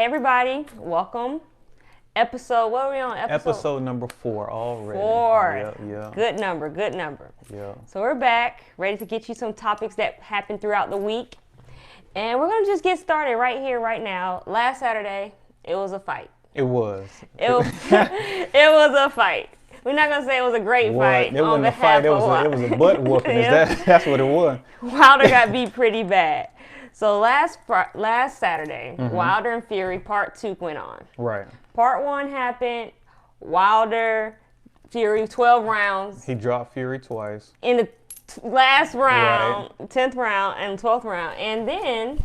everybody, welcome. What are we on? Episode number 4 already. 4. Yeah. Good number. Yeah. So we're back, ready to get you some topics that happened throughout the week. And we're going to just get started right here, right now. Last Saturday, it was a fight. It was. It was, it was a fight. We're not going to say it was a great fight. It wasn't a fight, it was a butt whooping. Yeah. That's what it was. Wilder got beat pretty bad. So last Saturday, Wilder and Fury Part 2 went on. Right. Part 1 happened. Wilder, Fury, 12 rounds. He dropped Fury twice. In the last round, 10th round, and 12th round. And then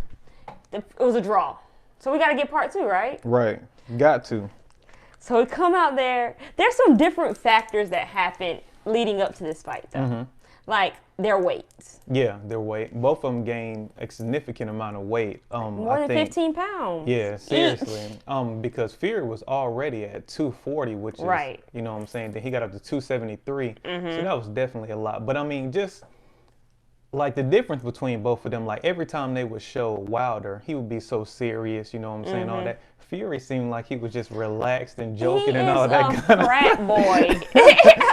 it was a draw. So we got to get Part 2, right? Right. Got to. So we come out there. There's some different factors that happened leading up to this fight, though. Like their weights. Yeah, their weight. Both of them gained a significant amount of weight. More than 15 pounds. Yeah, seriously. Because Fury was already at 240, which is, you know what I'm saying? Then he got up to 273. So that was definitely a lot. But I mean, just like the difference between both of them, like every time they would show Wilder, he would be so serious, you know what I'm saying? All that. Fury seemed like he was just relaxed and joking and all that kind of frat boy.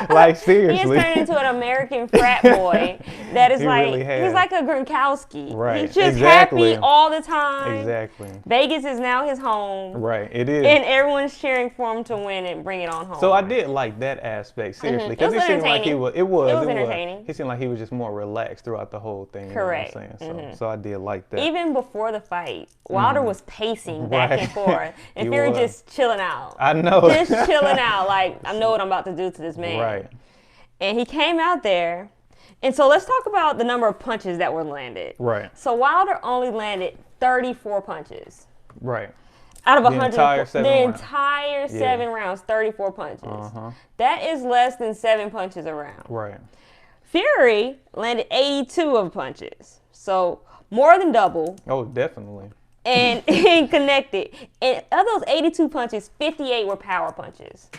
Like seriously. He has turned into an American frat boy that is he's like a Gronkowski. Right. He's just happy all the time. Exactly. Vegas is now his home. Right. It is. And everyone's cheering for him to win and bring it on home. So I did like that aspect, seriously. Because it seemed like it was entertaining. He seemed like he was just more relaxed throughout the whole thing. Correct. You know what I'm saying? So I did like that. Even before the fight, Wilder was pacing back and forth. And Fury just chilling out. I know. Just chilling out. Like, I know what I'm about to do to this man. Right. And he came out there. And so let's talk about the number of punches that were landed. Right. So Wilder only landed 34 punches. Right. Out of 100. The entire 7 rounds, 34 punches. That is less than 7 punches a round. Right. Fury landed 82 of punches. So more than double. Oh, definitely. And connected. And of those 82 punches, 58 were power punches.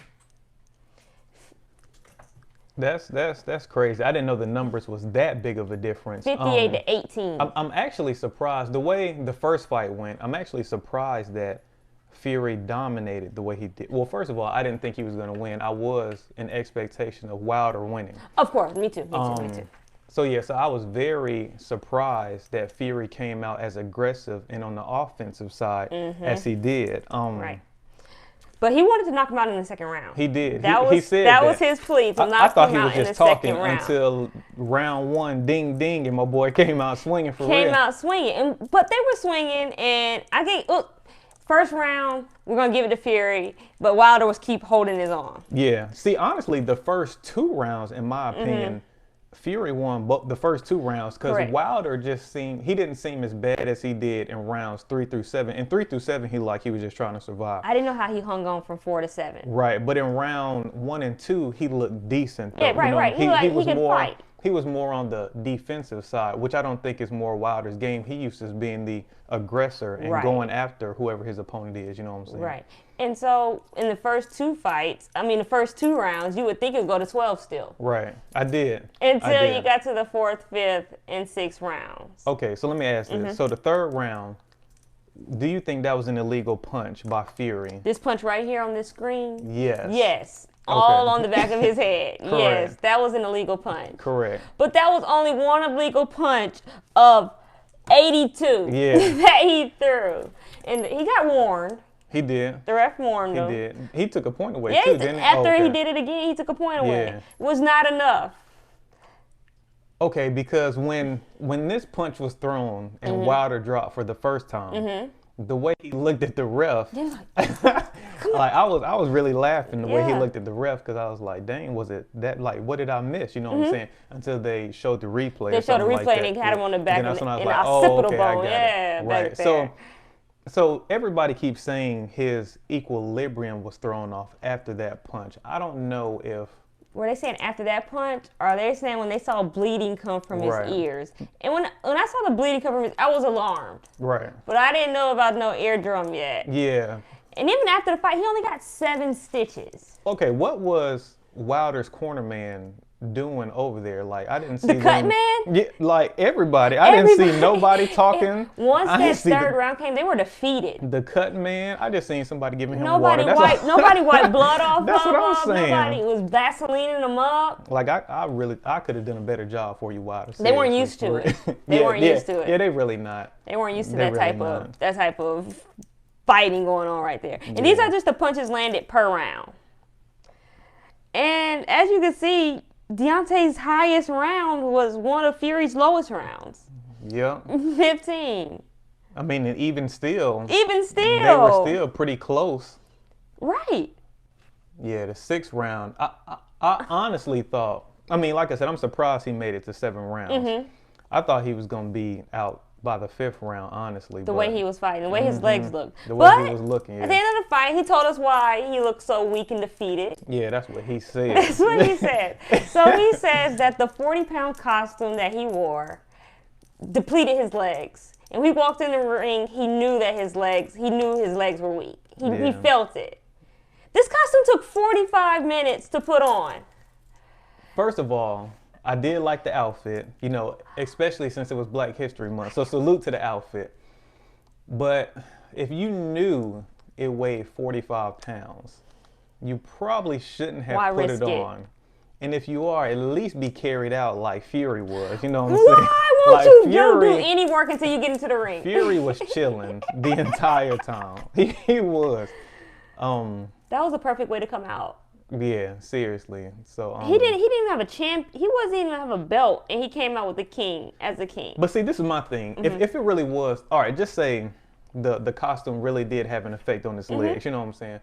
That's crazy. I didn't know the numbers was that big of a difference. 58 to 18. I'm actually surprised. The way the first fight went, I'm actually surprised that Fury dominated the way he did. Well, first of all, I didn't think he was going to win. I was in expectation of Wilder winning. Of course. Me too. Me too. So I was very surprised that Fury came out as aggressive and on the offensive side as he did. Right. But he wanted to knock him out in the second round. He did. He said that was his plea to knock him out in the second round. I thought he was just talking until round 1, ding, ding, and my boy came out swinging for real. Came out swinging. But they were swinging, and first round, we're going to give it to Fury, but Wilder was keep holding his arm. Yeah. See, honestly, the first 2 rounds, in my opinion, Fury won the first 2 rounds because Wilder he didn't seem as bad as he did in rounds 3 through 7. In 3 through 7, he was just trying to survive. I didn't know how he hung on from 4 to 7. Right, but in round 1 and 2, he looked decent. Yeah, right. He was more fight. He was more on the defensive side, which I don't think is more Wilder's game. He used to being the aggressor and going after whoever his opponent is. You know what I'm saying? Right. And so in the first 2 rounds, you would think it would go to 12 still. Right. I did. Until you got to the 4th, 5th, and 6th rounds. Okay, so let me ask this. So the 3rd round, do you think that was an illegal punch by Fury? This punch right here on this screen? Yes. Yes. All on the back of his head. Yes, that was an illegal punch. Correct. But that was only one illegal punch of 82 that he threw. And he got warned. He did. The ref warned him. He did. He took a point away too, didn't he? After he did it again, he took a point away. It was not enough. Okay, because when this punch was thrown and Wilder dropped for the first time, the way he looked at the ref, I was really laughing the way he looked at the ref because I was like, dang, was it that, like, what did I miss? You know what I'm saying? Until they showed the replay. They showed the replay and they had him on the back of the occipital bone. Yeah, back there. So everybody keeps saying his equilibrium was thrown off after that punch. I don't know if... Were they saying after that punch, or are they saying when they saw bleeding come from his ears? And when I saw the bleeding come from his, I was alarmed. Right. But I didn't know about no eardrum yet. Yeah. And even after the fight, he only got 7 stitches. Okay, what was Wilder's cornerman doing over there? Like, I didn't see the cut them, man. Yeah, like everybody. I didn't see nobody talking. Once that third round came, they were defeated. The cut man. I just seen somebody giving him Nobody water. nobody wiped blood off. That's what I'm saying. Nobody was Vaselining them up. Like I could have done a better job for you, Wilder. They weren't used to it. They weren't used to it. Yeah, they really not. They weren't used to that type of fighting going on right there. And these are just the punches landed per round. And as you can see, Deontay's highest round was one of Fury's lowest rounds. Yeah. 15. I mean, and even still. They were still pretty close. Right. Yeah, the 6th round. I honestly thought. I mean, like I said, I'm surprised he made it to 7 rounds. I thought he was gonna be out by the 5th round, honestly. The way he was fighting, the way his legs looked. The way he was looking, yeah. At the end of the fight, he told us why he looked so weak and defeated. Yeah, that's what he said. That's what he said. So he says that the 40-pound costume that he wore depleted his legs. And when he walked in the ring, he knew his legs were weak. He felt it. This costume took 45 minutes to put on. First of all, I did like the outfit, you know, especially since it was Black History Month. So salute to the outfit. But if you knew it weighed 45 pounds, you probably shouldn't have put it on. And if you are, at least be carried out like Fury was. You know what I'm saying? Why won't you don't do any work until you get into the ring? Fury was chilling the entire time. He was. That was a perfect way to come out. Yeah, seriously. So he didn't even have a champ. He wasn't even have a belt, and he came out with the king as a king. But see, this is my thing. If it really was, all right, just say the costume really did have an effect on his legs. You know what I'm saying?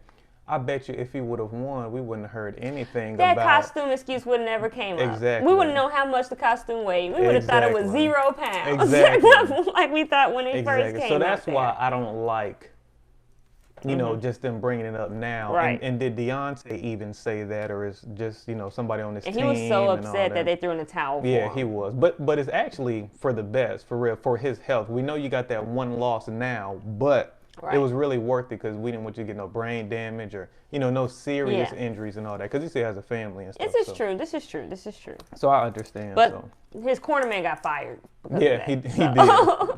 I bet you if he would have won, we wouldn't have heard anything that about... That costume excuse would have never came up. Exactly. We wouldn't know how much the costume weighed. We would have thought it was 0 pounds. Exactly. Like we thought when it first came So that's out why I don't like, you know, just them bringing it up now. Right. And did Deontay even say that, or is just, you know, somebody on this team? And he was so upset that they threw in the towel for him. Yeah, he was. But it's actually for the best, for real, for his health. We know you got that one loss now, but... It was really worth it because we didn't want you to get no brain damage or, you know, no serious injuries and all that. Because he still has a family and stuff. This is true. This is true. So I understand. But his cornerman got fired. Yeah, he did.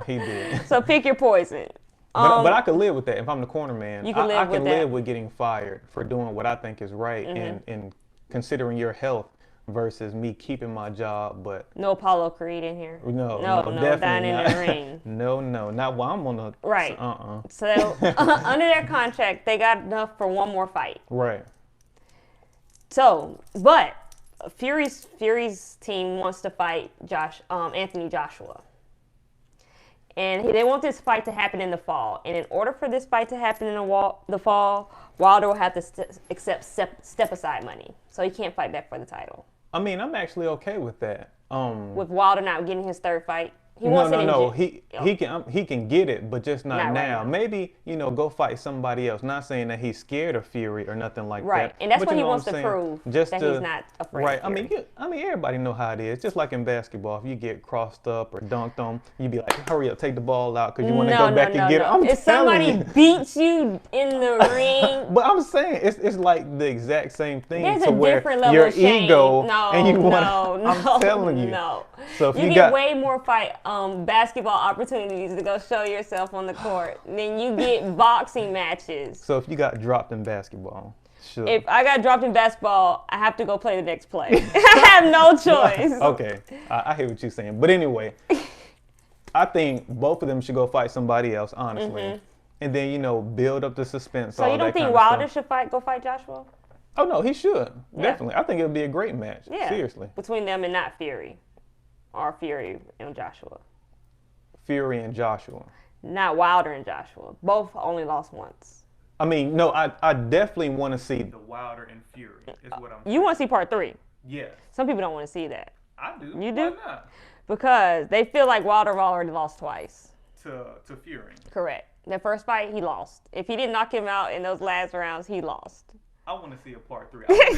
He did. So pick your poison. But I could live with that if I'm the cornerman. You can live I with can that. live with getting fired for doing what I think is right and considering your health versus me keeping my job. But no Apollo Creed in here. No, definitely down in the ring. No, not while I'm on the right. So under their contract, they got enough for one more fight. Right. So, but Fury's team wants to fight Anthony Joshua. And they want this fight to happen in the fall. And in order for this fight to happen in the fall, Wilder will have to accept step-aside money. So he can't fight back for the title. I mean, I'm actually okay with that. With Wilder not getting his 3rd fight? No. He can get it, but just not now. Right now. Maybe, you know, go fight somebody else. Not saying that he's scared of Fury or nothing like that. Right, and that's but what he wants to prove, that he's not afraid right. of Fury. I mean, everybody know how it is. Just like in basketball, if you get crossed up or dunked on, you be like, hurry up, take the ball out because you want to go back and get it. If somebody beats you in the ring. But I'm saying, it's like the exact same thing. There's to a where different level your of shame. ego and you want I'm telling you. No. So if you get way more basketball opportunities to go show yourself on the court than you get boxing matches. So if you got dropped in basketball, sure. If I got dropped in basketball, I have to go play the next play. I have no choice. Okay, I hear what you're saying. But anyway, I think both of them should go fight somebody else, honestly. And then, you know, build up the suspense. So you don't think Wilder should go fight Joshua? Oh, no, he should. Definitely. I think it would be a great match. Yeah. Seriously. Between them and not Fury. Or Fury and Joshua. Fury and Joshua. Not Wilder and Joshua. Both only lost once. I mean, no, I definitely want to see the Wilder and Fury is what I'm saying. You want to see part 3? Yes. Some people don't want to see that. I do. You do? Why not? Because they feel like Wilder already lost twice. To Fury. Correct. The first fight, he lost. If he didn't knock him out in those last rounds, he lost. I want to see a part 3. I want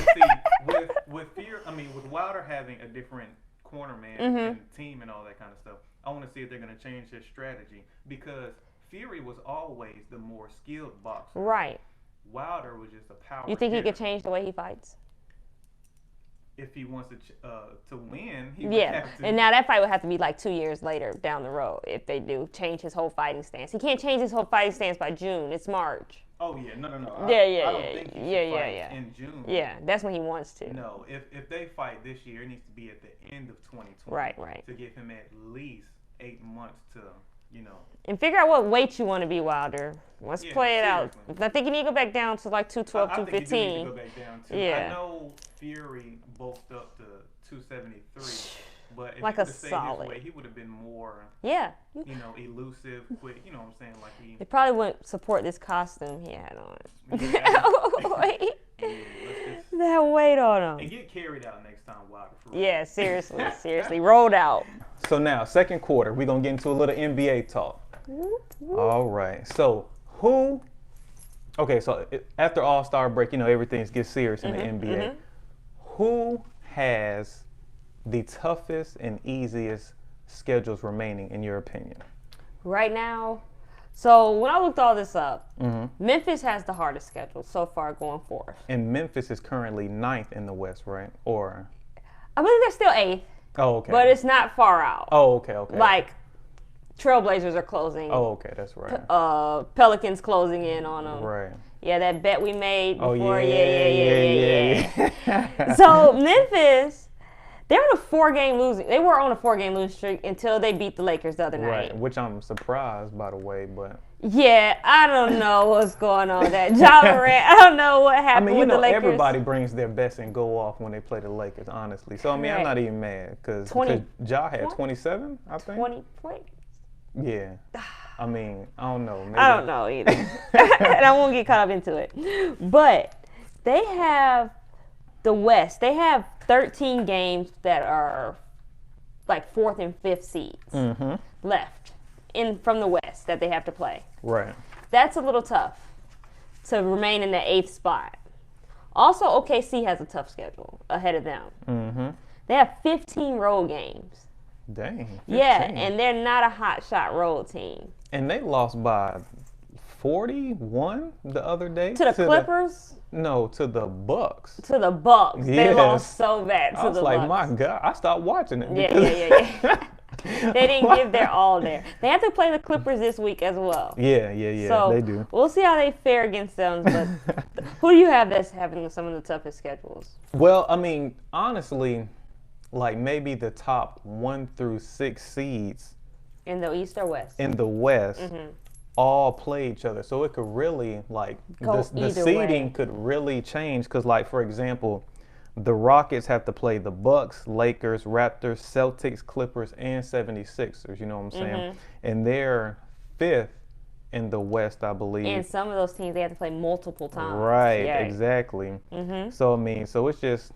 to see with Wilder having a different cornerman and team and all that kind of stuff. I want to see if they're going to change their strategy because Fury was always the more skilled boxer. Right. Wilder was just a power. You think he could change the way he fights? if he wants to win, he would Yeah, have to. and now that fight would have to be like 2 years later down the road if they do change his whole fighting stance. He can't change his whole fighting stance by June. It's March. Oh yeah, no. Yeah. I don't think he should fight in June. Yeah, that's when he wants to. No, if they fight this year, it needs to be at the end of 2020. Right. To give him at least 8 months to, And figure out what weight you want to be, Wilder. Let's play it out. I think you need to go back down to like 212, 215. I think you need to go back down too. Yeah. I know Fury bulked up to 273. But if like he a would have stayed solid. his way, he would have been more, elusive, quick. You know what I'm saying? Like He probably wouldn't support this costume he had on. That weight on him. And get carried out next time, Wilder. Yeah, seriously, rolled out. So now, second quarter, we're gonna get into a little NBA talk. All right. So so after All-Star break, everything gets serious in the NBA. Who has the toughest and easiest schedules remaining, in your opinion? Right now, so when I looked all this up, Memphis has the hardest schedule so far going forth. And Memphis is currently 9th in the West, right? Or I believe they're still 8th. Oh, okay. But it's not far out. Oh, okay. Like Trailblazers are closing. Oh, okay, that's right. Pelicans closing in on them. Right. Yeah, that bet we made before. Oh, yeah. So Memphis, they're on a 4-game losing. They were on a 4-game losing streak until they beat the Lakers the other night. Right, which I'm surprised, by the way, but. Yeah, I don't know what's going on with that. Ja Morant, I don't know what happened with the Lakers. Everybody brings their best and go off when they play the Lakers, honestly. So, I'm not even mad because Ja had 27, I think. 20 points. Yeah. I don't know. Maybe. I don't know either. And I won't get caught up into it. But they have the West. They have 13 games that are like 4th and 5th seeds left from the West that they have to play. Right. That's a little tough to remain in the 8th spot. Also, OKC has a tough schedule ahead of them. They have 15 road games. Dang. 15. Yeah, and they're not a hot shot road team. And they lost by 41 the other day. To the Clippers? No, to the Bucks. To the Bucks. Yes. They lost so bad to the Bucks. I was like, my God, I stopped watching it. Yeah. They didn't give their all there. They have to play the Clippers this week as well. Yeah, so they do. We'll see how they fare against them. But who do you have that's having some of the toughest schedules? Well, honestly, like maybe the top 1 through 6 seeds. In the East or West? In the West. All play each other. So it could really, the seeding could really change. Because, for example, the Rockets have to play the Bucks, Lakers, Raptors, Celtics, Clippers, and 76ers. You know what I'm saying? And they're 5th in the West, I believe. And some of those teams, they have to play multiple times. Right, exactly. So, so it's just...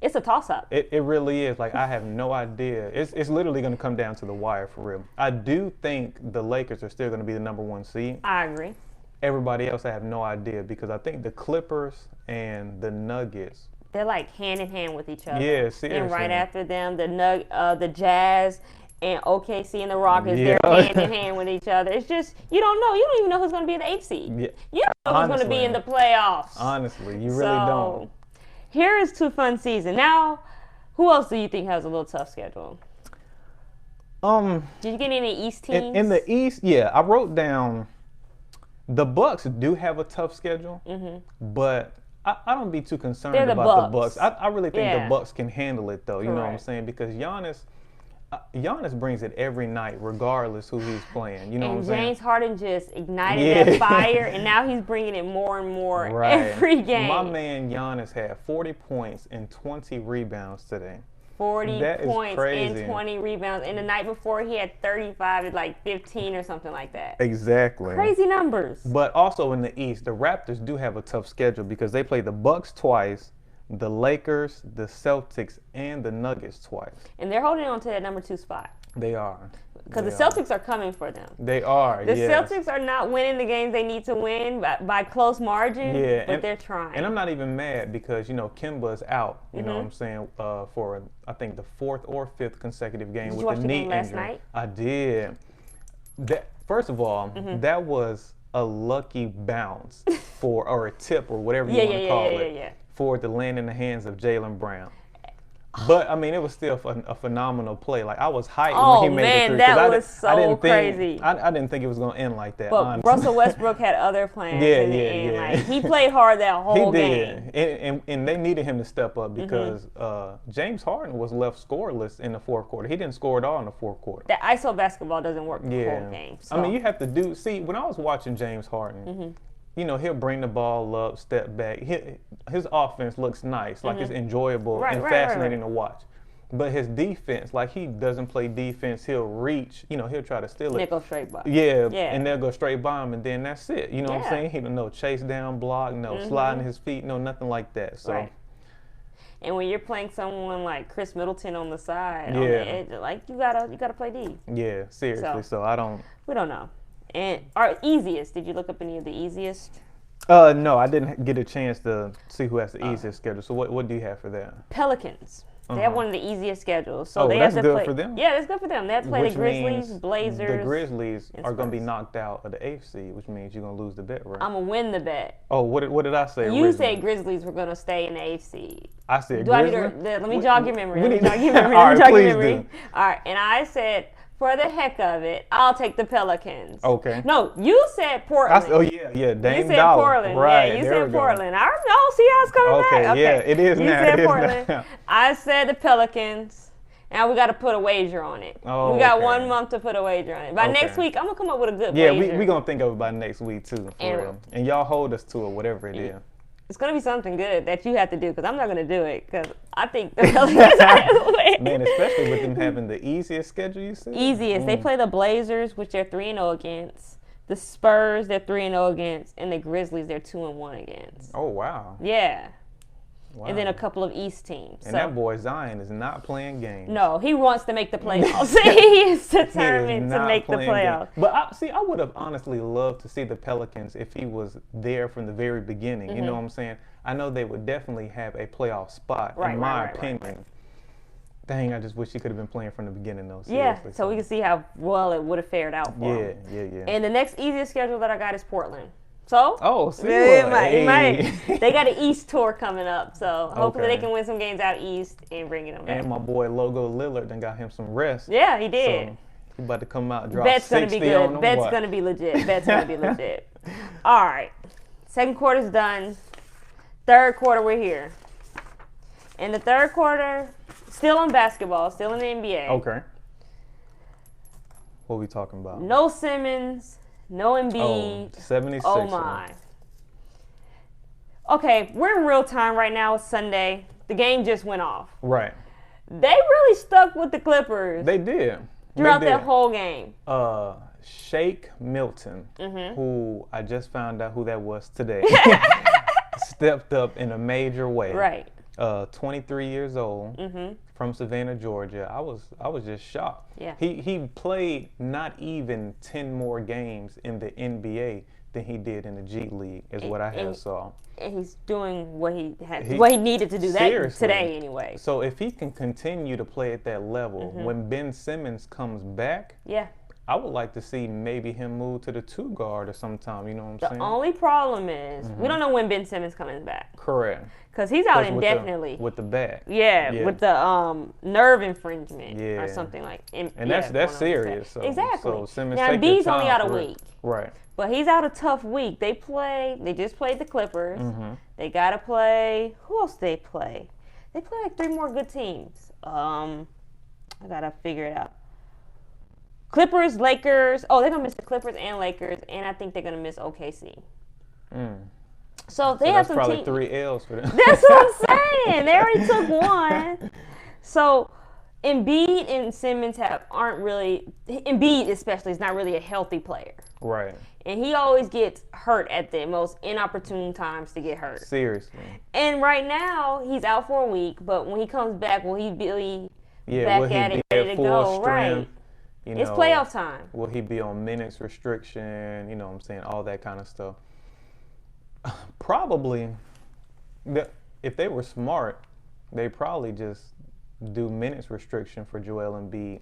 It's a toss-up. It really is. I have no idea. It's literally going to come down to the wire for real. I do think the Lakers are still going to be the number 1 seed. I agree. Everybody else, I have no idea because I think the Clippers and the Nuggets. They're like hand in hand with each other. Yeah, seriously. And right after them, the Jazz and OKC and the Rockets, they're hand in hand with each other. It's just, you don't know. You don't even know who's going to be in the 8th seed. Yeah. You don't know who's going to be in the playoffs. Honestly, you really don't. Here is to fun season. Now, who else do you think has a little tough schedule? Did you get any East teams? In the East, yeah. I wrote down the Bucks do have a tough schedule, but I don't be too concerned about the Bucks. I really think the Bucks can handle it, though. You know what I'm saying? Because Giannis brings it every night, regardless who he's playing. You know what I'm saying? And James Harden just ignited that fire, and now he's bringing it more and more every game. My man Giannis had 40 points and 20 rebounds today. 40 points and 20 rebounds. And the night before, he had 35 and 15 or something like that. Exactly. Crazy numbers. But also in the East, the Raptors do have a tough schedule because they play the Bucks twice, the Lakers, the Celtics, and the Nuggets twice. And they're holding on to that number 2 spot. They are. Because the Celtics are coming for them. They are, The Celtics are not winning the games they need to win by close margin, but they're trying. And I'm not even mad because, Kemba's out, you know what I'm saying, for, I think, the 4th or 5th consecutive game with the knee injury. Last night? I did. First of all, that was a lucky bounce or a tip or whatever you want to call it. For it to land in the hands of Jaylen Brown. But I mean, it was still a phenomenal play. Like I was hyped when he made the three. That was so crazy. I didn't think it was gonna end like that. But honestly. Russell Westbrook had other plans in the end. Like he played hard that whole game. And they needed him to step up because James Harden was left scoreless in the fourth quarter. He didn't score at all in the fourth quarter. That ISO basketball doesn't work the whole game. So. I mean, you have to see when I was watching James Harden. You know, he'll bring the ball up, step back. His offense looks nice, like it's enjoyable and fascinating to watch. But his defense, like he doesn't play defense. He'll reach, you know, he'll try to steal it. They'll go straight by. Yeah, and they'll go straight by him, and then that's it. You know what I'm saying? He don't know chase down, block, no sliding his feet, no nothing like that. So. And when you're playing someone like Chris Middleton on the side, on the edge, like you gotta play D. Yeah, seriously. So I don't. We don't know. And our easiest, did you look up any of the easiest? No, I didn't get a chance to see who has the easiest schedule. So what do you have for that? Pelicans. They have one of the easiest schedules. So they that's have to good play, for them. Yeah, that's good for them. They have to play the Grizzlies, Blazers. The Grizzlies are going to be knocked out of the eighth seed, which means you're going to lose the bet, right? I'm going to win the bet. Oh, what did I say? You said Grizzlies were going to stay in the eighth seed. I said Grizzlies? Let me jog your memory. All right, please do. All right, and I said, for the heck of it, I'll take the Pelicans. Okay. No, you said Portland. Dame You said Dollar. Portland. Right, Yeah, you said Portland. I don't see how it's coming back. Okay, yeah, it is you now. You said it Portland. Now. I said the Pelicans. Now we got to put a wager on it. Oh, we got 1 month to put a wager on it. By next week, I'm going to come up with a good wager. Yeah, we're going to think of it by next week, too. And y'all hold us to it, whatever it is. It's going to be something good that you have to do because I'm not going to do it because I think the Pelicans are going to win. Man, especially with them having the easiest schedule, you see? Easiest. They play the Blazers, which they're 3-0 against. The Spurs, they're 3-0 against. And the Grizzlies, they're 2-1 against. Oh, wow. Yeah. Wow. And then a couple of East teams. And that boy Zion is not playing games. No, he wants to make the playoffs. He is determined to make the playoffs. But I would have honestly loved to see the Pelicans if he was there from the very beginning. You know what I'm saying? I know they would definitely have a playoff spot, in my opinion. Right. Dang, I just wish he could have been playing from the beginning, though. Seriously. Yeah, so we can see how well it would have fared out for him. Yeah. And the next easiest schedule that I got is Portland. So, they got an East tour coming up, so hopefully they can win some games out East and bring it them back. And my boy Logo Lillard done got him some rest. Yeah, he did. So he about to come out and drop Bet's 60 gonna be good. On Bet's gonna be legit. Bet's gonna be legit. All right, second quarter's done. Third quarter, we're here. In the third quarter, still in basketball, still in the NBA. Okay. What are we talking about? No Simmons. No Embiid. 76. Oh, my. Okay, we're in real time right now. It's Sunday. The game just went off. Right. They really stuck with the Clippers. They did. Throughout that whole game. Shake Milton, who I just found out who that was today, stepped up in a major way. Right. 23 years old, from Savannah, Georgia. I was just shocked. Yeah. He played not even 10 more games in the NBA than he did in the G League, is what I have saw. And he's doing what he needed to do today anyway. So if he can continue to play at that level, when Ben Simmons comes back, I would like to see maybe him move to the 2 guard or sometime, you know what I'm saying? The only problem is we don't know when Ben Simmons coming back. Correct. Because he's out indefinitely. With the back. Yeah, with the nerve infringement or something like that. And that's serious. So, exactly. So Simmons now, Embiid's only out a week. Right. But he's out a tough week. They just played the Clippers. They got to play, who else they play? They play like 3 more good teams. I got to figure it out. Clippers, Lakers. Oh, they're going to miss the Clippers and Lakers, and I think they're going to miss OKC. So they have some probably 3 L's for them. That's what I'm saying. They already took 1. So Embiid and Simmons aren't really, Embiid especially is not really a healthy player. Right. And he always gets hurt at the most inopportune times to get hurt. Seriously. And right now, he's out for a week, but when he comes back, will he be back at it, ready to go? Right. You know, it's playoff time. Will he be on minutes restriction? You know what I'm saying? All that kind of stuff. Probably, if they were smart, they probably just do minutes restriction for Joel Embiid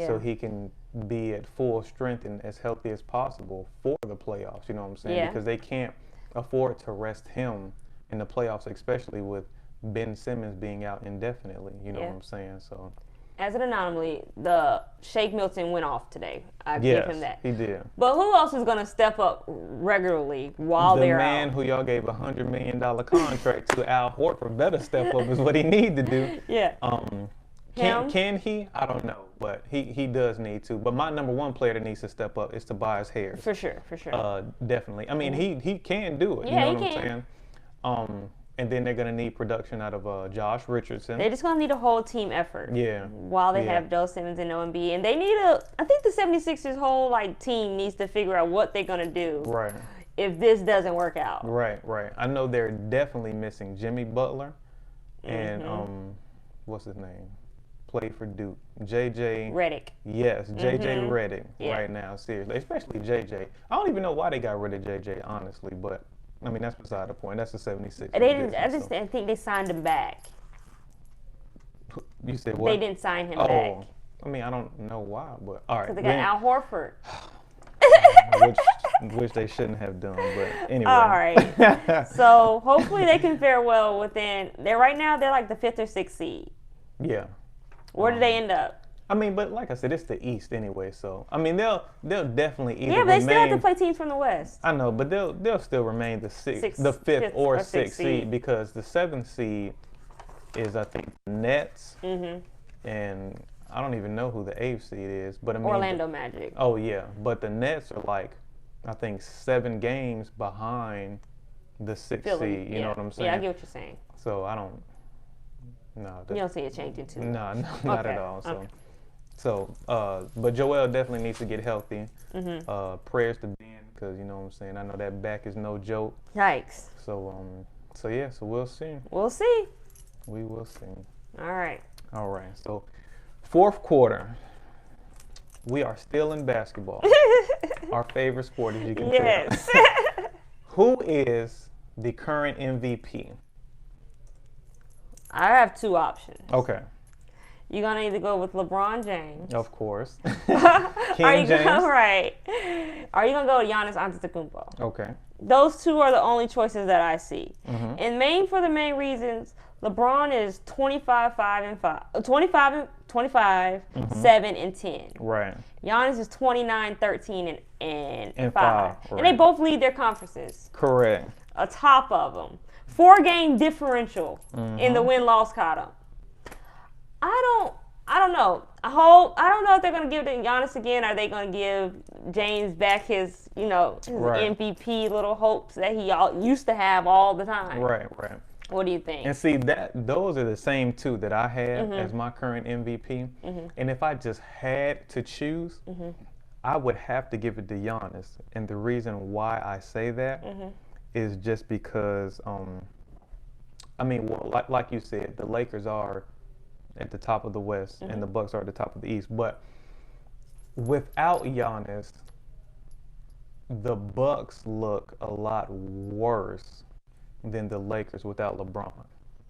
so he can be at full strength and as healthy as possible for the playoffs. You know what I'm saying? Because they can't afford to rest him in the playoffs, especially with Ben Simmons being out indefinitely. You know what I'm saying? So. As an anomaly, the Shake Milton went off today. I give him that. He did. But who else is going to step up regularly while they're out? The man who y'all gave $100 million contract to, Al Horford, better step up is what he need to do. Yeah. Can he? I don't know, but he does need to. But my number one player that needs to step up is Tobias Harris. For sure. Definitely. I mean, he can do it. Yeah, you know what I'm saying? And then they're going to need production out of Josh Richardson. They're just going to need a whole team effort. Yeah. While they have Joe Simmons and OMB. And they need I think the 76ers whole team needs to figure out what they're going to do. Right. If this doesn't work out. Right. I know they're definitely missing Jimmy Butler and what's his name? Played for Duke. JJ Redick. Yes, JJ Redick right now, seriously. Especially JJ. I don't even know why they got rid of JJ, honestly, but I mean, that's beside the point. That's the 76ers. I think they signed him back. You said what? They didn't sign him back. I mean, I don't know why, but all right. Because they got Al Horford. which they shouldn't have done, but anyway. All right. So hopefully they can fare well within. Right now they're like the 5th or 6th seed. Yeah. Where do they end up? I mean, but like I said, it's the East anyway, so I mean they'll definitely either but they still have to play teams from the West. I know, but they'll still remain the 5th or 6th seed because the 7th seed is, I think, the Nets, and I don't even know who the 8th seed is, but I mean Orlando Magic. Oh yeah, but the Nets are I think 7 games behind the 6th seed. You know what I'm saying? Yeah, I get what you're saying. So I don't. No. You don't see it changing too. No, not at all. So, but Joel definitely needs to get healthy. Prayers to Ben, because you know what I'm saying. I know that back is no joke. Yikes. So we'll see. We'll see. We will see. All right. So, 4th quarter, we are still in basketball. Our favorite sport, as you can tell. Yes. Who is the current MVP? I have 2 options. Okay. You're going to either go with LeBron James. Of course. King James. Right. Are you going to go with Giannis Antetokounmpo? Okay. Those 2 are the only choices that I see. And for the main reasons, LeBron is 25, 7, and 10. Right. Giannis is 29, 13, and 5. Right. And they both lead their conferences. Correct. Atop of them. 4-game differential in the win-loss column. I don't know. I don't know if they're going to give it to Giannis again. Are they going to give James back his MVP little hopes that he used to have all the time? Right. What do you think? And see, those are the same 2 that I had as my current MVP. And if I just had to choose, I would have to give it to Giannis. And the reason why I say that is just because, I mean, well, like you said, the Lakers are at the top of the West and the Bucks are at the top of the East. But without Giannis, the Bucks look a lot worse than the Lakers without LeBron,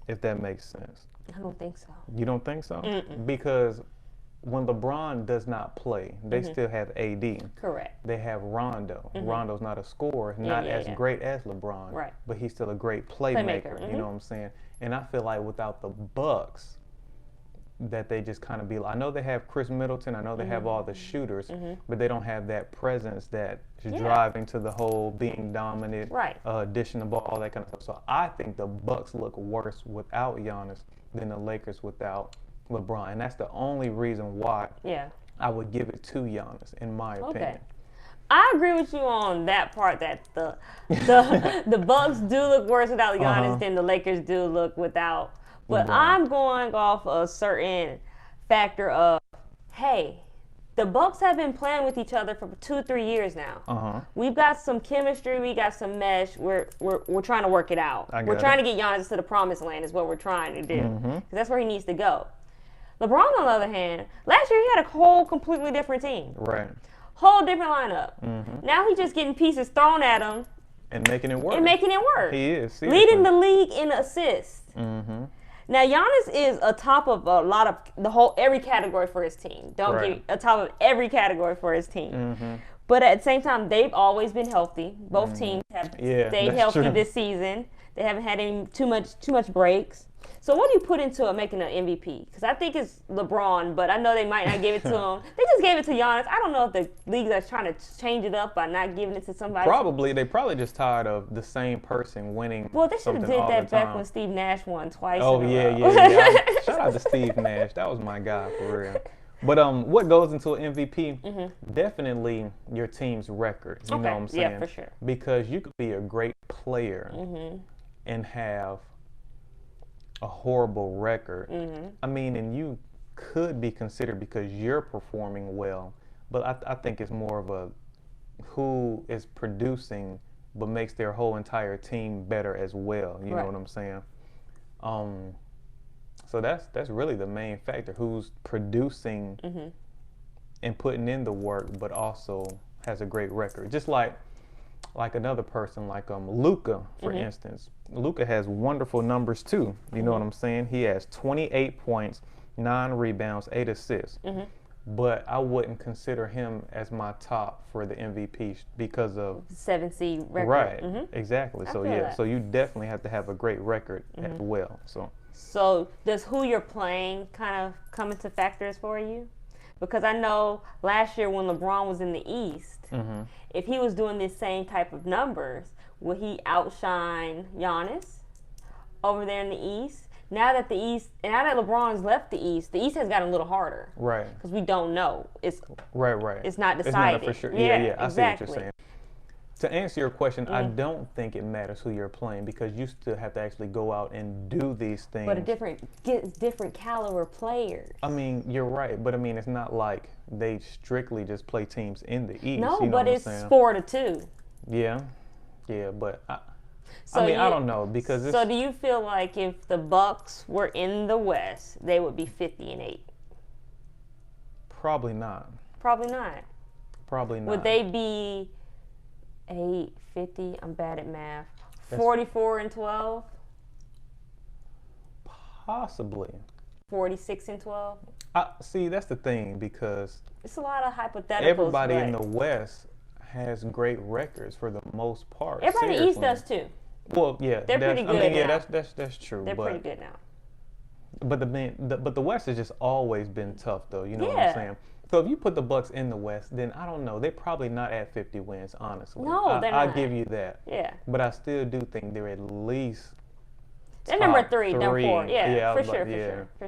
if that makes sense. I don't think so. You don't think so? Because when LeBron does not play, they still have AD. Correct. They have Rondo. Rondo's not a scorer, not as great as LeBron, right, but he's still a great playmaker. You know what I'm saying? And I feel like without the Bucks, that they just kind of be. I know they have Chris Middleton. I know they have all the shooters, but they don't have that presence that is driving to the whole being dominant, dishing the ball, all that kind of stuff. So I think the Bucks look worse without Giannis than the Lakers without LeBron, and that's the only reason why I would give it to Giannis, in my opinion. I agree with you on that part, that the Bucks do look worse without Giannis than the Lakers do look without. But I'm going off a certain factor of, hey, the Bucks have been playing with each other for 2-3 years now. We've got some chemistry, we got some mesh. We're trying to work it out. We're trying to get Giannis to the promised land is what we're trying to do, because that's where he needs to go. LeBron, on the other hand, last year he had a whole completely different team. Right. Whole different lineup. Now he's just getting pieces thrown at him. And making it work. He is. Seriously. Leading the league in assists. Now Giannis is atop of a lot of every category for his team. Don't get atop of every category for his team. But at the same time, they've always been healthy. Both teams have stayed healthy this season. They haven't had too much breaks. So what do you put into making an MVP? Because I think it's LeBron, but I know they might not give it to him. They just gave it to Giannis. I don't know if the league is trying to change it up by not giving it to somebody. They probably just tired of the same person winning. Well, they should have did that back when Steve Nash won twice. Oh yeah. Shout out to Steve Nash. That was my guy for real. But what goes into an MVP? Mm-hmm. Definitely your team's record. You know what I'm saying? Yeah, for sure. Because you could be a great player and have a horrible record. I mean, and you could be considered because you're performing well, but I think it's more of a who is producing but makes their whole entire team better as well. You know what I'm saying? So that's really the main factor, who's producing and putting in the work, but also has a great record. Just like another person, like Luka, for instance. Luka has wonderful numbers too. You know what I'm saying? He has 28 points, 9 rebounds, 8 assists. But I wouldn't consider him as my top for the MVP because of 7 seed record. Right, exactly. So you definitely have to have a great record as well. So does who you're playing kind of come into factors for you? Because I know last year when LeBron was in the East, if he was doing this same type of numbers, would he outshine Giannis over there in the East? Now that LeBron's left the East has gotten a little harder. Right. Because we don't know. It's right. It's not decided. It's not for sure. Yeah, I exactly. see what you're saying. To answer your question, I don't think it matters who you're playing because you still have to actually go out and do these things. But different caliber players. I mean, you're right, but I mean, it's not like they strictly just play teams in the East. No, you know but it's 4-2. Yeah, but I don't know because. So do you feel like if the Bucks were in the West, they would be 50-8? Probably not. Probably not. Probably not. Would they be 50? I'm bad at math. 44-12. Possibly. 46-12. See, that's the thing because it's a lot of hypotheticals. Everybody in the West has great records for the most part. Everybody in the East does too. Well, yeah, they're pretty good. I mean, yeah, that's true. They're pretty good now. But the West has just always been tough, though. You know what I'm saying? So if you put the Bucks in the West, then I don't know. They're probably not at 50 wins, honestly. No, they're not. I'll give you that. Yeah. But I still do think they're at least. They're number 3, number 4. Yeah, for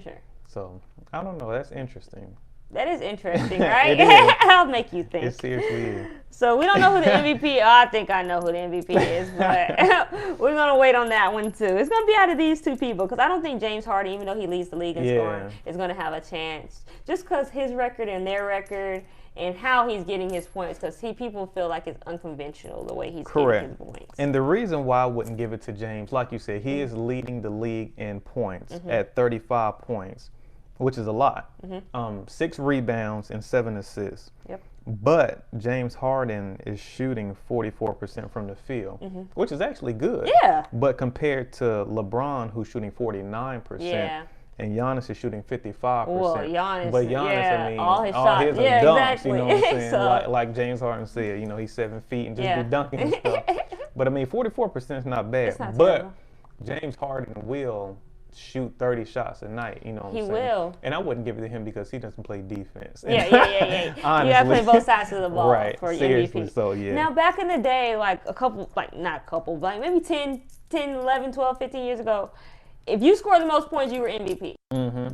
sure. So I don't know. That's interesting. That is interesting, right? I'll make you think. It seriously is. So we don't know who the MVP. I think I know who the MVP is, but we're gonna wait on that one too. It's gonna be out of these 2 people because I don't think James Harden, even though he leads the league in scoring, is gonna have a chance. Just because his record and their record and how he's getting his points, because people feel like it's unconventional the way he's getting his points. And the reason why I wouldn't give it to James, like you said, he is leading the league in points at 35 points. Which is a lot. 6 rebounds and 7 assists. Yep. But James Harden is shooting 44% from the field, which is actually good. Yeah. But compared to LeBron, who's shooting 49%, and Giannis is shooting 55%. Well, Giannis, I mean, all his shots, are dunks, exactly. you know what I'm saying? like James Harden said, you know, he's 7 feet and just be dunking and stuff. But I mean, 44% is not bad. It's not terrible. James Harden will shoot 30 shots a night, you know what I'm saying? He will. And I wouldn't give it to him because he doesn't play defense. Yeah. You gotta play both sides of the ball for seriously, MVP. So, yeah. Now, back in the day, like maybe 10, 11, 12, 15 years ago, if you scored the most points, you were MVP.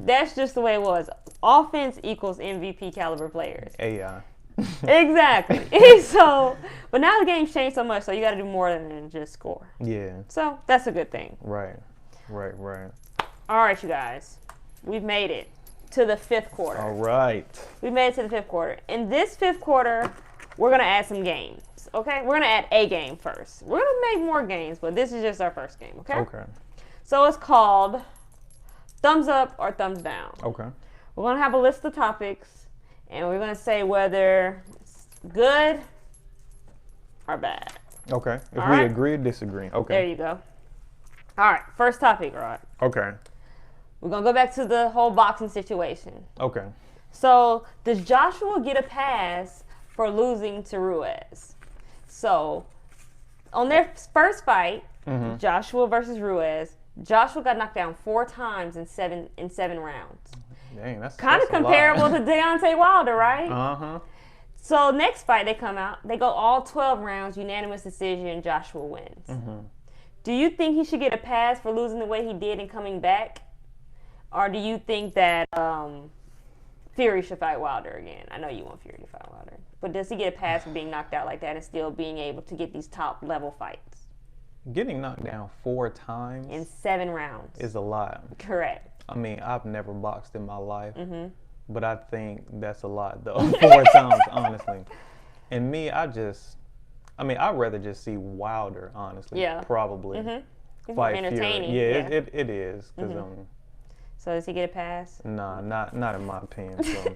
That's just the way it was. Offense equals MVP caliber players. AI. Exactly. So, but now the game's changed so much, so you got to do more than just score. Yeah. So that's a good thing. Right. All right, you guys. We've made it to the 5th quarter. All right. We made it to the 5th quarter. In this 5th quarter, we're going to add some games, okay? We're going to add a game first. We're going to make more games, but this is just our first game, okay? Okay. So it's called Thumbs Up or Thumbs Down. Okay. We're going to have a list of topics, and we're going to say whether it's good or bad. Okay. If we agree or disagree. Okay. There you go. All right, first topic, Rod. Okay. We're going to go back to the whole boxing situation. Okay. So, does Joshua get a pass for losing to Ruiz? So, on their first fight, Joshua versus Ruiz, Joshua got knocked down 4 times in seven rounds. Dang, that's kind of comparable to Deontay Wilder, right? Uh-huh. So next fight, they come out. They go all 12 rounds, unanimous decision. Joshua wins. Mm-hmm. Do you think he should get a pass for losing the way he did and coming back? Or do you think that Fury should fight Wilder again? I know you want Fury to fight Wilder. But does he get a pass for being knocked out like that and still being able to get these top-level fights? Getting knocked down 4 times in 7 rounds is a lot. Correct. I mean, I've never boxed in my life, but I think that's a lot, though. 4 times, honestly. And me, I'd rather just see Wilder, honestly. Yeah. Probably. It's more entertaining. Fury. Yeah, it is. Cause, so does he get a pass? Nah, not in my opinion. So,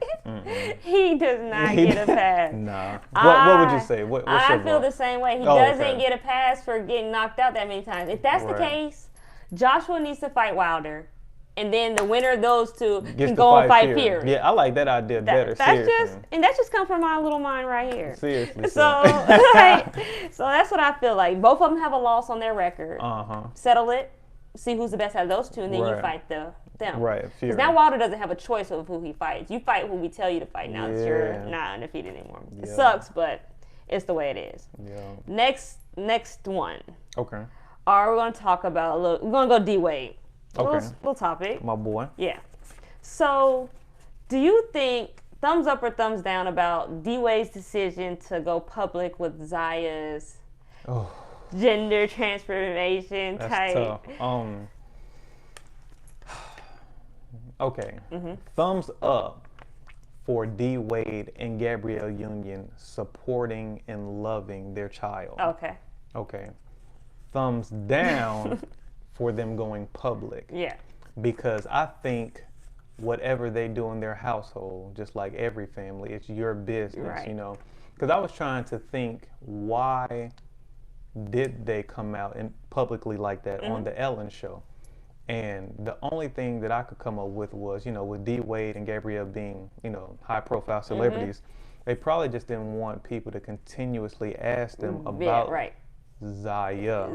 he does not get a pass. Nah. What would you say? I feel the same way. He doesn't get a pass for getting knocked out that many times. If that's the case, Joshua needs to fight Wilder. And then the winner of those two can go and fight Fury. Yeah, I like that idea better. That just comes from my little mind right here. Seriously. So, so that's what I feel like. Both of them have a loss on their record. Settle it. See who's the best out of those two, and then you fight them. Right. Because now Wilder doesn't have a choice of who he fights. You fight who we tell you to fight now that you're not undefeated anymore. It sucks, but it's the way it is. Yeah. Next one. Okay. All right, we're going to talk about we're going to go D-Wade. Okay. Little topic. My boy. Yeah. So, do you think thumbs up or thumbs down about D-Wade's decision to go public with Zaya's gender transformation type? That's tough. Okay. Thumbs up for D-Wade and Gabrielle Union supporting and loving their child. Okay. Thumbs down for them going public. Yeah. Because I think whatever they do in their household, just like every family, it's your business, you know. Because I was trying to think, why did they come out and publicly like that on the Ellen show? And the only thing that I could come up with was, you know, with D-Wade and Gabrielle being, you know, high-profile celebrities, they probably just didn't want people to continuously ask them about Zaya.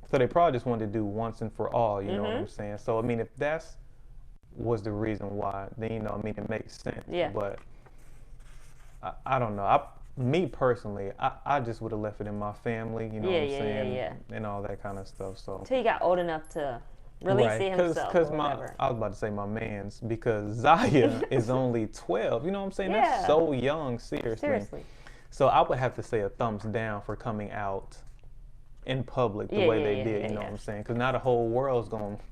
So they probably just wanted to do once and for all, you know what I'm saying? So, I mean, if that's was the reason why, then, you know, I mean, it makes sense. Yeah. But I don't know. Me personally, I just would have left it in my family, you know what I'm saying? And all that kind of stuff. So until he got old enough to release it himself. Because I was about to say my man's, because Zaya is only 12, you know what I'm saying? That's so young, seriously. So I would have to say a thumbs down for coming out in public the way they did, you know what I'm saying? Because now the whole world's going to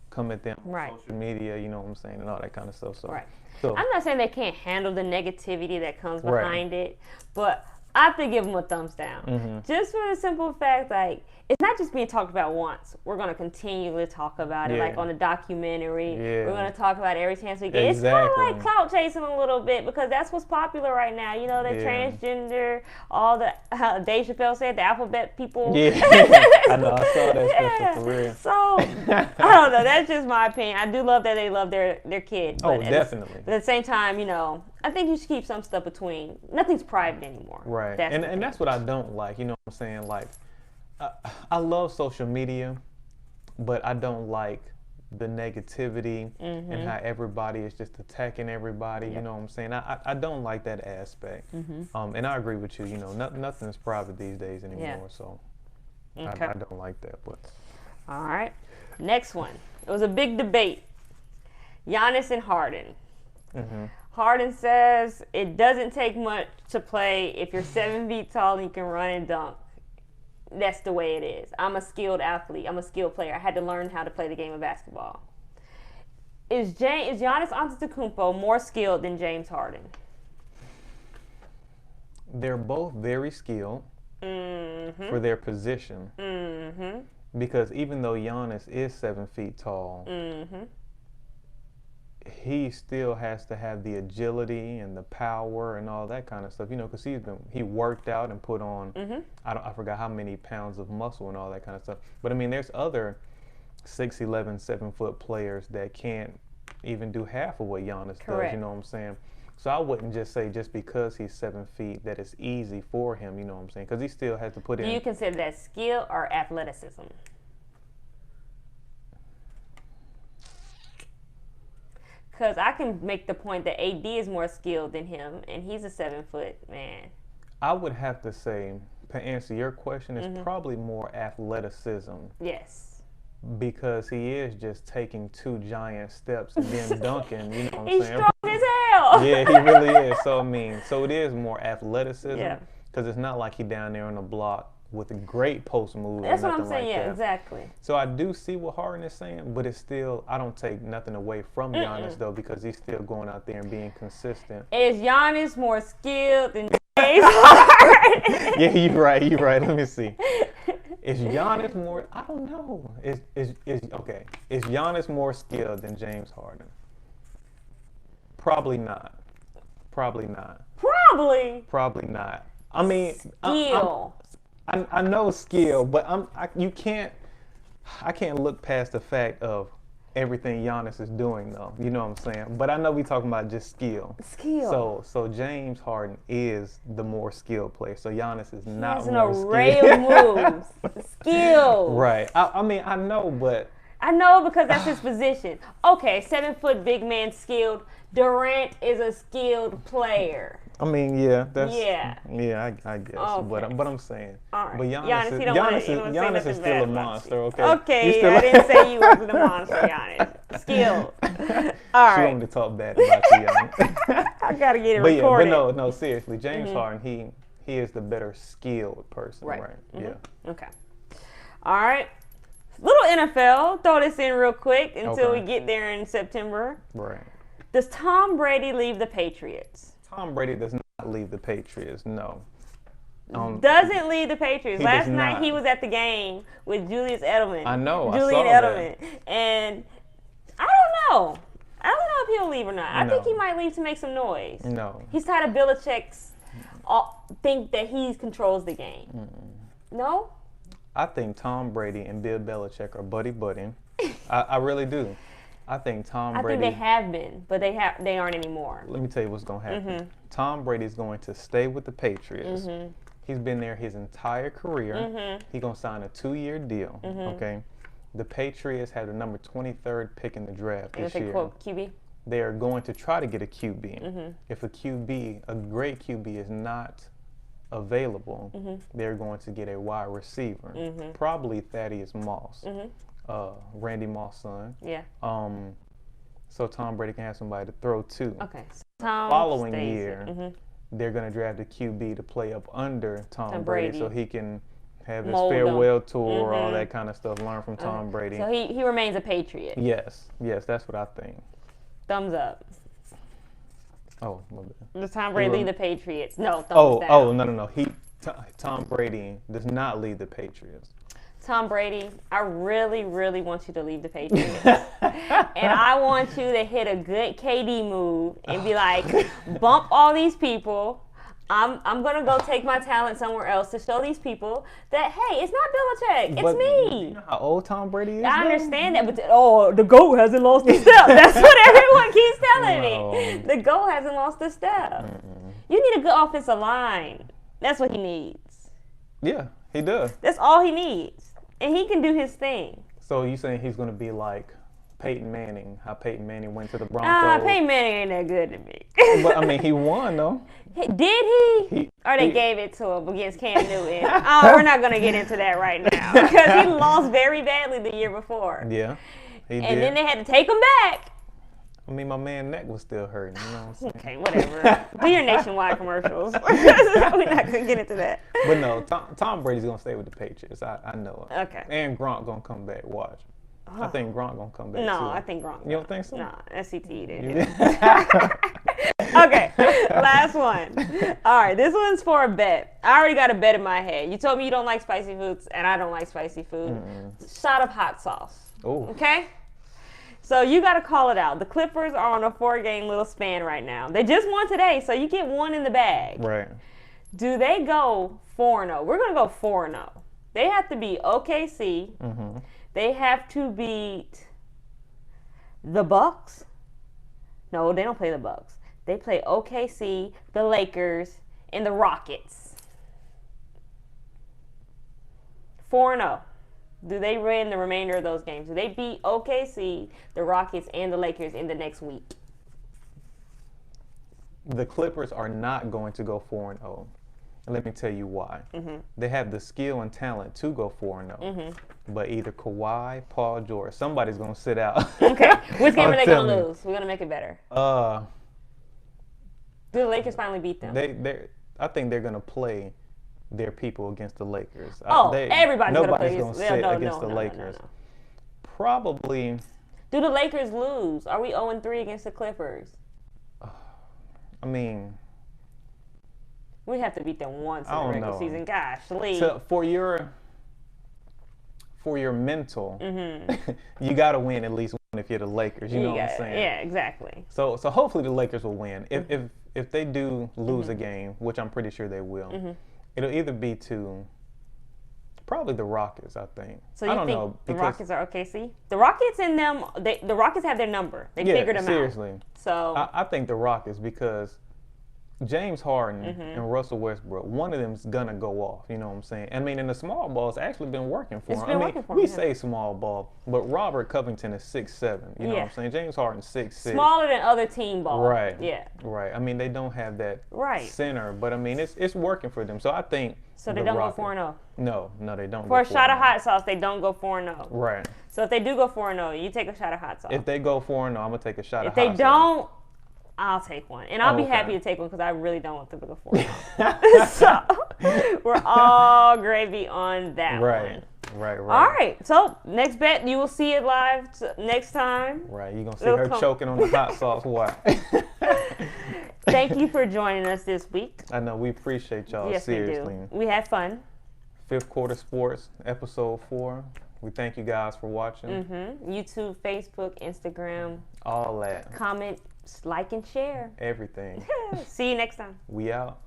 come at them on social media, you know what I'm saying, and all that kind of stuff. So I'm not saying they can't handle the negativity that comes behind it, but I have to give them a thumbs down. Just for the simple fact, like, it's not just being talked about once. We're going to continually talk about it, like on a documentary. We're going to talk about it every chance we get. It's kind of like clout chasing a little bit, because that's what's popular right now. You know, the transgender, all the, how Dave Chappelle said, the alphabet people. I know, I saw that stuff for real. So, I don't know. That's just my opinion. I do love that they love their kid. Oh, definitely. But at the same time, you know, I think you should keep some stuff between. Nothing's private anymore. Right. And that's what I don't like. You know what I'm saying? Like, I love social media, but I don't like the negativity and how everybody is just attacking everybody. You know what I'm saying? I don't like that aspect. And I agree with you. You know, nothing is private these days anymore. So I don't like that. But all right. Next one. It was a big debate. Giannis and Harden. Harden says it doesn't take much to play if you're 7 feet tall and you can run and dunk. That's the way it is. I'm a skilled athlete. I'm a skilled player. I had to learn how to play the game of basketball. Is Giannis Antetokounmpo more skilled than James Harden? They're both very skilled for their position. Because even though Giannis is 7 feet tall, he still has to have the agility and the power and all that kind of stuff, you know, because he worked out and put on, I forgot how many pounds of muscle and all that kind of stuff. But I mean, there's other 6'11", 7-foot players that can't even do half of what Giannis does, you know what I'm saying? So I wouldn't just say just because he's 7 feet that it's easy for him, you know what I'm saying? Because he still has to put in. Do you consider that skill or athleticism? Because I can make the point that AD is more skilled than him, and he's a 7-foot man. I would have to say, to answer your question, it's probably more athleticism. Yes. Because he is just taking 2 giant steps and then dunking, you know what I'm He's saying? strong as hell. Yeah, he really is. So, I mean, so it is more athleticism. Yeah. Because it's not like he down there on the block with a great post move. That's or what I'm nothing saying, like yeah, that. exactly. So I do see what Harden is saying, but it's still, I don't take nothing away from Giannis, though, because he's still going out there and being consistent. Is Giannis more skilled than James Harden? Yeah, you're right. Let me see. Is Giannis more, I don't know. Is Giannis more skilled than James Harden? Probably not. Probably not. Probably not. I mean, skill. I know skill, but I can't look past the fact of everything Giannis is doing, though. You know what I'm saying? But I know we talking about just skill. So James Harden is the more skilled player. So Giannis is not an more array skilled. of moves. Skills. Right. I mean, I know, but I know because that's his position. Okay, 7-foot big man skilled. Durant is a skilled player. I mean, yeah, that's yeah, I guess, okay. but I'm saying, all right. but Giannis is still a monster, okay? Okay, I didn't say you wasn't a monster, Giannis. Skilled. All right. She wanted to talk bad about you, Giannis. I gotta get it but recorded. Yeah, but no, seriously, James Harden, he is the better skilled person, right? Yeah. Okay. All right. Little NFL. Throw this in real quick until we get there in September. Right. Does Tom Brady leave the Patriots? Tom Brady does not leave the Patriots, no. Doesn't leave the Patriots. Last night not. he was at the game with Julius Edelman. I know. Julian I saw Edelman. That. And I don't know. I don't know if he'll leave or not. I think he might leave to make some noise. No. He's tired of Belichick's think that he controls the game. No? I think Tom Brady and Bill Belichick are buddy-buddy. I really do. I think Tom Brady. I think they have been, but they aren't anymore. Let me tell you what's going to happen. Tom Brady's going to stay with the Patriots. He's been there his entire career. He's going to sign a 2-year deal. Okay. The Patriots have the number 23rd pick in the draft this year. QB? They are going to try to get a QB. If a great QB is not available, they're going to get a wide receiver. Probably Thaddeus Moss. Randy Moss' son. Yeah. So Tom Brady can have somebody to throw to. Okay. So following year, they're going to draft a QB to play up under Tom Brady so he can have his farewell tour, all that kind of stuff, learn from Tom Brady. So he remains a Patriot. Yes, that's what I think. Thumbs up. Oh, my bad. Does Tom Brady lead the Patriots? No, thumbs down. No. Tom Brady does not lead the Patriots. Tom Brady, I really, really want you to leave the Patriots. And I want you to hit a good KD move and be like, bump all these people. I'm going to go take my talent somewhere else to show these people that, hey, it's not Belichick. It's me. You know how old Tom Brady is? I understand that, but the GOAT hasn't lost a step. That's what everyone keeps telling me. The GOAT hasn't lost a step. You need a good offensive line. That's what he needs. Yeah, he does. That's all he needs. And he can do his thing. So you saying he's going to be like Peyton Manning, how Peyton Manning went to the Broncos? Peyton Manning ain't that good to me. But, I mean, he won, though. Did he? Or they gave it to him against Cam Newton? Oh, we're not going to get into that right now. Because he lost very badly the year before. Yeah, he did. And then they had to take him back. I mean, my man's neck was still hurting. You know what I'm saying? Okay, whatever. Do your nationwide commercials. We're not going to get into that. But no, Tom Brady's going to stay with the Patriots. I know it. Okay. And Gronk going to come back. Watch. I think Gronk going to come back, too. No, I think Gronk. You don't think so? No, SCT did. Okay, last one. All right, this one's for a bet. I already got a bet in my head. You told me you don't like spicy foods, and I don't like spicy food. Shot of hot sauce. Oh. Okay? So you got to call it out. The Clippers are on a 4-game little span right now. They just won today, so you get one in the bag. Right. Do they go 4-0? We're going to go 4-0. They have to beat OKC. They have to beat the Bucks. No, they don't play the Bucks. They play OKC, the Lakers, and the Rockets. 4-0. Do they win the remainder of those games? Do they beat OKC, the Rockets, and the Lakers in the next week? the Clippers are not going to go 4-0. And let me tell you why. They have the skill and talent to go 4-0. But either Kawhi, Paul George, somebody's going to sit out. Okay. Which game are they going to lose? We're going to make it better. Do the Lakers finally beat them? I think they're going to play their people against the Lakers. Everybody's going to play against the Lakers. No. Probably. Do the Lakers lose? Are we 0-3 against the Clippers? I mean, we have to beat them once in the regular season. Gosh, Lee. So for your mental, you got to win at least one if you're the Lakers. You know what I'm saying? Yeah, exactly. So hopefully the Lakers will win. If they do lose a game, which I'm pretty sure they will, it'll either be to probably the Rockets, I think. So you think the Rockets are OKC? The Rockets and them, the Rockets have their number. They figured them seriously. out. So I think the Rockets, because James Harden and Russell Westbrook, one of them's gonna go off. You know what I'm saying? I mean, and the small ball has actually been working for him. We say small ball, but Robert Covington is 6'7". You know what I'm saying? James Harden's 6'6". Smaller than other team ball. Right. Yeah. Right. I mean, they don't have that center, but I mean, it's working for them. So I think. So they don't go 4-0. No, they don't. For a shot of hot sauce, they don't go 4-0. Right. So if they do go 4-0, you take a shot of hot sauce. If they go 4-0, I'm gonna take a shot of hot sauce. If they don't, I'll take one. And I'll be happy to take one because I really don't want them to go 4-0. So we're all gravy on that one. Right. All right. So next bet, you will see it live next time. Right. You're going to see her choking on the hot sauce. Why? Thank you for joining us this week. I know. We appreciate y'all. Yes, seriously. We do. We had fun. Fifth Quarter Sports, episode 4. We thank you guys for watching. YouTube, Facebook, Instagram. All that. Comment, like, and share. Everything. See you next time. We out.